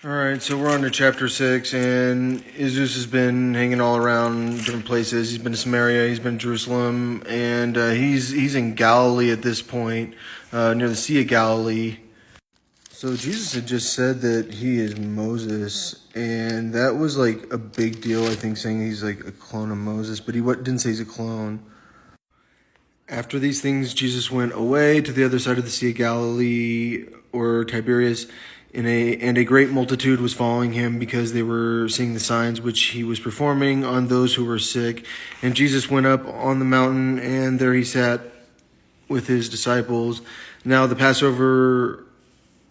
All right, so we're on to chapter 6, and Jesus has been hanging all around different places. He's been to Samaria, he's been to Jerusalem, and he's in Galilee at this point, near the Sea of Galilee. So Jesus had just said that he is Moses, and that was like a big deal, I think, saying he's like a clone of Moses, but he didn't say he's a clone. After these things, Jesus went away to the other side of the Sea of Galilee, or Tiberias, and a great multitude was following him because they were seeing the signs which he was performing on those who were sick. And Jesus went up on the mountain, and there he sat with his disciples. Now the Passover,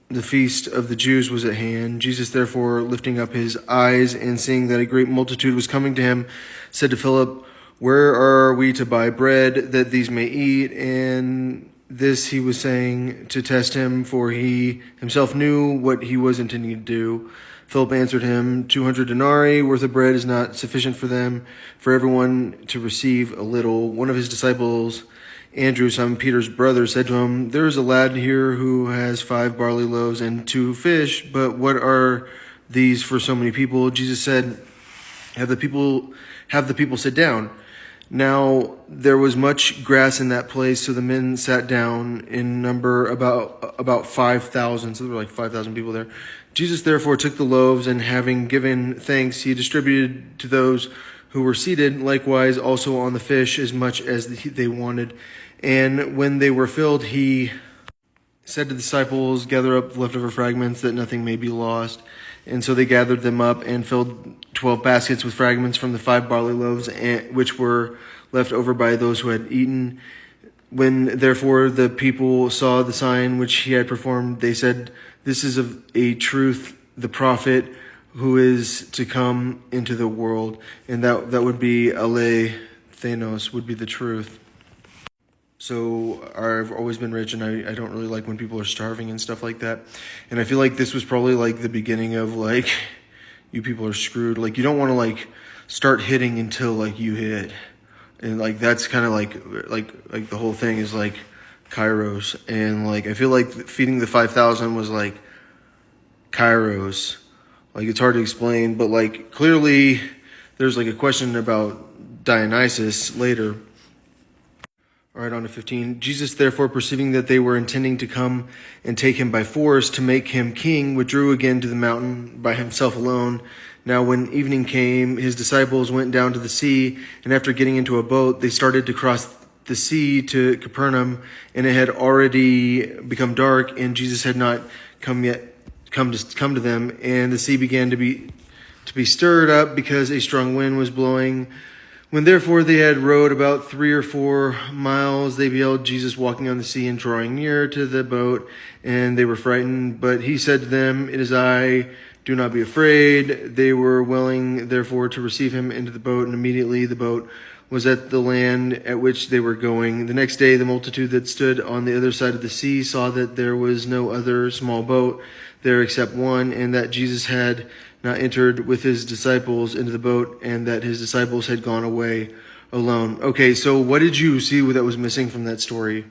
the feast of the Jews, was at hand. Jesus, therefore, lifting up his eyes and seeing that a great multitude was coming to him, said to Philip, "Where are we to buy bread that these may eat?" And this he was saying to test him, for he himself knew what he was intending to do. Philip answered him, 200 denarii worth of bread is not sufficient for them, for everyone to receive a little. One of his disciples, Andrew, Simon Peter's brother, said to him, "There is a lad here who has 5 barley loaves and 2 fish, but what are these for so many people?" Jesus said, Have the people sit down." Now there was much grass in that place, so the men sat down, in number about 5,000. So there were like 5,000 people there. Jesus therefore took the loaves, and having given thanks, he distributed to those who were seated, likewise also on the fish, as much as they wanted. And when they were filled, he said to the disciples, "Gather up the leftover fragments, that nothing may be lost." And so they gathered them up and filled 12 baskets with fragments from the 5 barley loaves, which were left over by those who had eaten. When therefore the people saw the sign which he had performed, they said, "This is of a truth the prophet who is to come into the world." And that would be alethenos, would be the truth. So I've always been rich, and I don't really like when people are starving and stuff like that. And I feel like this was probably like the beginning of like, you people are screwed. Like, you don't want to like start hitting until like you hit. And like, that's kind of like the whole thing is like kairos. And like, I feel like feeding the 5,000 was like kairos. Like, it's hard to explain, but like clearly there's like a question about Dionysus later. All right, on to 15. Jesus, therefore, perceiving that they were intending to come and take him by force to make him king, withdrew again to the mountain by himself alone. Now, when evening came, his disciples went down to the sea, and after getting into a boat, they started to cross the sea to Capernaum, and it had already become dark, and Jesus had not come to them, and the sea began to be stirred up because a strong wind was blowing. When therefore they had rowed about 3 or 4 miles, they beheld Jesus walking on the sea and drawing near to the boat, and they were frightened. But he said to them, "It is I, do not be afraid." They were willing therefore to receive him into the boat, and immediately the boat was at the land at which they were going. The next day the multitude that stood on the other side of the sea saw that there was no other small boat there except one, and that Jesus had not entered with his disciples into the boat, and that his disciples had gone away alone. Okay, so what did you see that was missing from that story?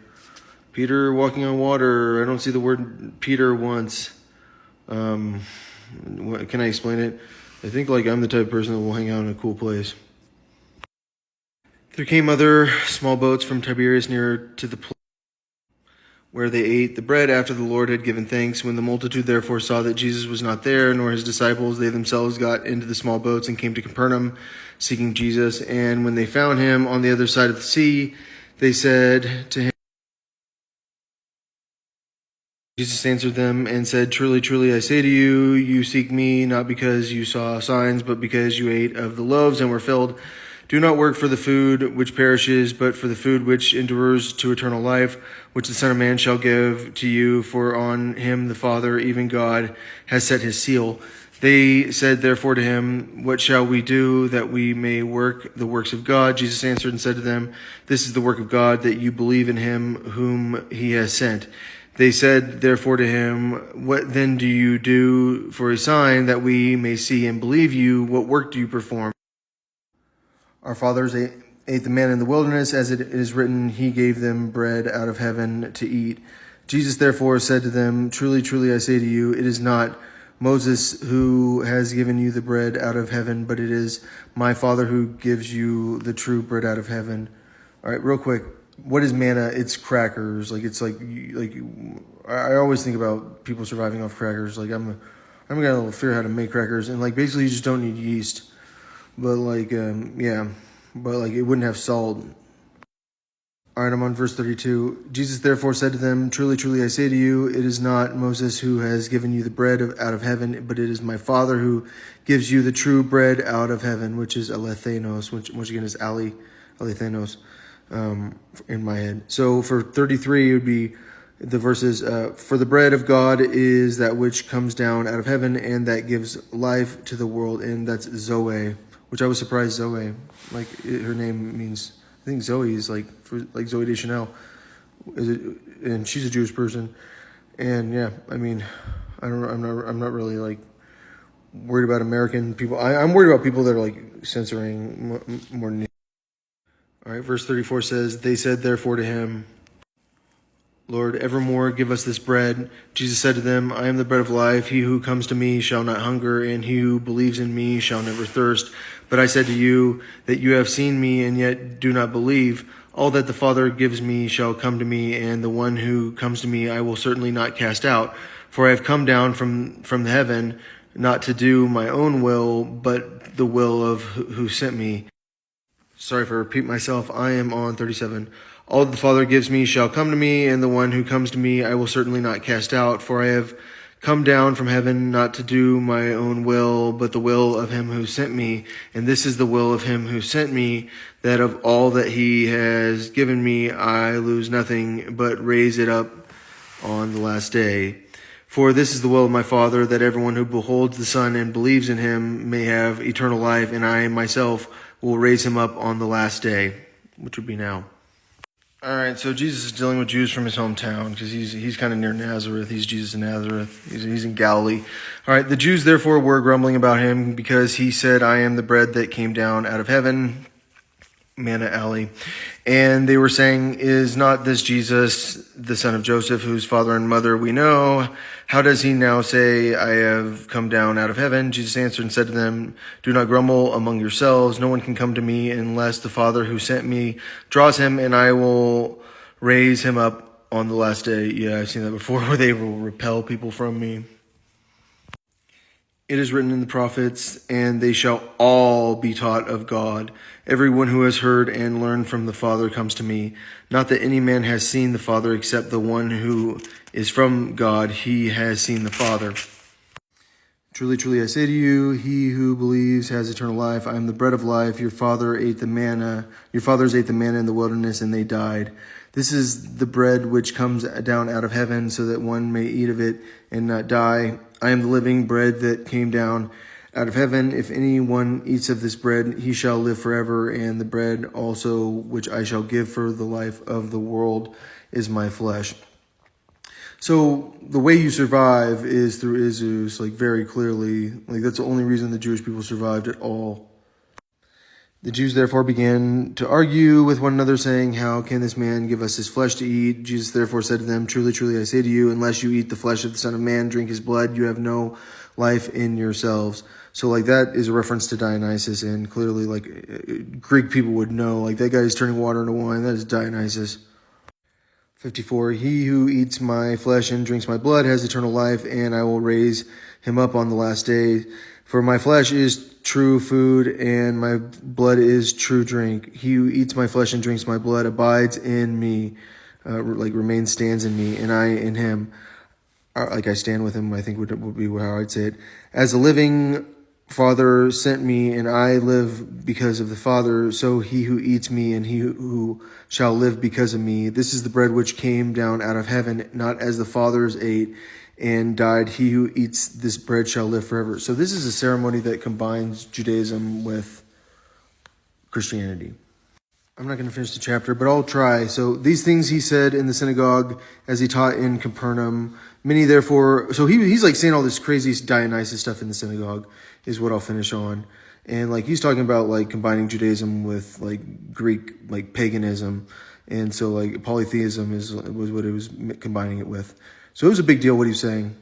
Peter walking on water. I don't see the word Peter once. Can I explain it? I think like I'm the type of person that will hang out in a cool place. There came other small boats from Tiberias near to the place where they ate the bread after the Lord had given thanks. When the multitude therefore saw that Jesus was not there, nor his disciples, they themselves got into the small boats and came to Capernaum, seeking Jesus. And when they found him on the other side of the sea, they said to him, Jesus answered them and said, "Truly, truly, I say to you, you seek me not because you saw signs, but because you ate of the loaves and were filled. Do not work for the food which perishes, but for the food which endures to eternal life, which the Son of Man shall give to you, for on him the Father, even God, has set his seal." They said therefore to him, "What shall we do that we may work the works of God?" Jesus answered and said to them, "This is the work of God, that you believe in him whom he has sent." They said therefore to him, "What then do you do for a sign that we may see and believe you? What work do you perform?" "Our fathers ate the manna in the wilderness, as it is written, he gave them bread out of heaven to eat." Jesus therefore said to them, "Truly, truly, I say to you, it is not Moses who has given you the bread out of heaven, but it is my Father who gives you the true bread out of heaven. All right, real quick. What is manna? It's crackers. It's like I always think about people surviving off crackers. I'm got a little fear how to make crackers, and basically you just don't need yeast. But it wouldn't have salt. All right, I'm on verse 32. Jesus therefore said to them, truly, truly, I say to you, it is not Moses who has given you the bread out of heaven, but it is my Father who gives you the true bread out of heaven, which is alethenos, which again is alethenos in my head. So for 33, it would be the verses, for the bread of God is that which comes down out of heaven and that gives life to the world, and that's Zoe, which I was surprised Zoe, her name means, I think Zoe is like Zoe Deschanel, and she's a Jewish person, and yeah, I mean, I'm not really worried about American people. I'm worried about people that are censoring more than. All right, verse 34 says, they said therefore to him, Lord, evermore give us this bread. Jesus said to them, I am the bread of life. He who comes to me shall not hunger, and he who believes in me shall never thirst. But I said to you that you have seen me and yet do not believe. All that the Father gives me shall come to me, and the one who comes to me I will certainly not cast out. For I have come down from the heaven, not to do my own will, but the will of who sent me. Sorry if I repeat myself. I am on 37. All that the Father gives me shall come to me, and the one who comes to me I will certainly not cast out. For I have come down from heaven not to do my own will, but the will of him who sent me. And this is the will of him who sent me, that of all that he has given me I lose nothing, but raise it up on the last day. For this is the will of my Father, that everyone who beholds the Son and believes in him may have eternal life, and I myself will raise him up on the last day, which would be now. All right, so Jesus is dealing with Jews from his hometown because he's kind of near Nazareth. He's Jesus in Nazareth. He's in Galilee. All right, the Jews therefore were grumbling about him because he said, I am the bread that came down out of heaven, manna alley. And they were saying, is not this Jesus, the son of Joseph, whose father and mother we know? How does he now say, I have come down out of heaven? Jesus answered and said to them, do not grumble among yourselves. No one can come to me unless the Father who sent me draws him, and I will raise him up on the last day. Yeah, I've seen that before, where they will repel people from me. It is written in the prophets, and they shall all be taught of God. Everyone who has heard and learned from the Father comes to me. Not that any man has seen the Father except the one who is from God. He has seen the Father. Truly, truly, I say to you, he who believes has eternal life. I am the bread of life. Your fathers ate the manna in the wilderness, and they died. This is the bread which comes down out of heaven, so that one may eat of it and not die. I am the living bread that came down out of heaven. If anyone eats of this bread, he shall live forever. And the bread also which I shall give for the life of the world is my flesh. So the way you survive is through Isus, very clearly. That's the only reason the Jewish people survived at all. The Jews therefore began to argue with one another, saying, how can this man give us his flesh to eat? Jesus therefore said to them, truly, truly, I say to you, unless you eat the flesh of the Son of Man, drink his blood, you have no life in yourselves. So that is a reference to Dionysus, and clearly Greek people would know, that guy is turning water into wine. That is Dionysus. 54, he who eats my flesh and drinks my blood has eternal life, and I will raise him up on the last day. For my flesh is true food, and my blood is true drink. He who eats my flesh and drinks my blood abides in me, remains, stands in me, and I in him. I stand with him, I think would be how I'd say it. As the living Father sent me, and I live because of the Father, so he who eats me and he who shall live because of me. This is the bread which came down out of heaven, not as the fathers ate and died. He who eats this bread shall live forever. So this is a ceremony that combines Judaism with Christianity. I'm not going to finish the chapter, but I'll try. So these things he said in the synagogue as he taught in Capernaum. Many therefore, so he's saying all this crazy Dionysus stuff in the synagogue is what I'll finish on. And he's talking about combining Judaism with Greek paganism. And so polytheism was what it was combining it with. So it was a big deal what he was saying.